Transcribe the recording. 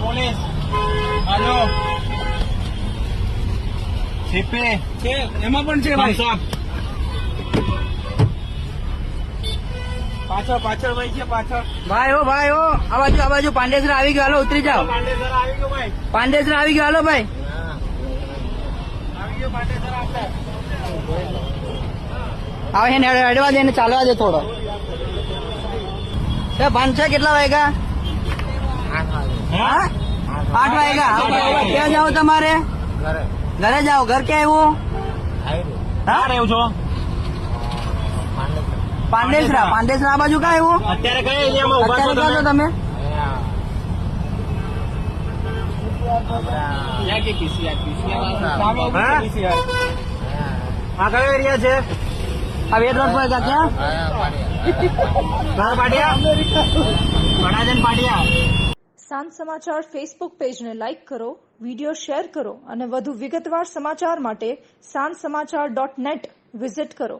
Police હાલો CP છે એમાં પણ છે ભાઈ. પાછળ પાછળ ભાઈ છે પાછળ ભાઈ હો આ બાજુ પાંડેસરા આવી ગયો, હાલો ઉતરી જાઓ. પાંડેસર આવી ગયો ભાઈ પાંડેસરા આવી ગયો, હાલો ભાઈ. આવી ગયો પાંડેસર આપણે હવે એને અડવા દે ને ચાલવા દે થોડો. એ ભાન છે કેટલા વાગ્યા? 8 વાગ્યા. ક્યાં જાઓ તમારે? ઘરે જાઓ. ઘર ક્યાં આવ્યું? હા રહ્યો છો પાંડેસરા આ બાજુ ક્યાં આવ્યું? અત્યારે કઈ એરિયામાં ઉભા છો અત્યારે ક્યાં છો તમે? આ કયો એરિયા છે? આ વેટ રોડ પર ક્યાં? પાટિયા પાટિયા. સાંજ સમાચાર ફેસબુક પેજને લાઇક કરો, વિડીયો શેર કરો અને વધુ વિગતવાર સમાચાર માટે sanssamachar.net વિઝિટ કરો.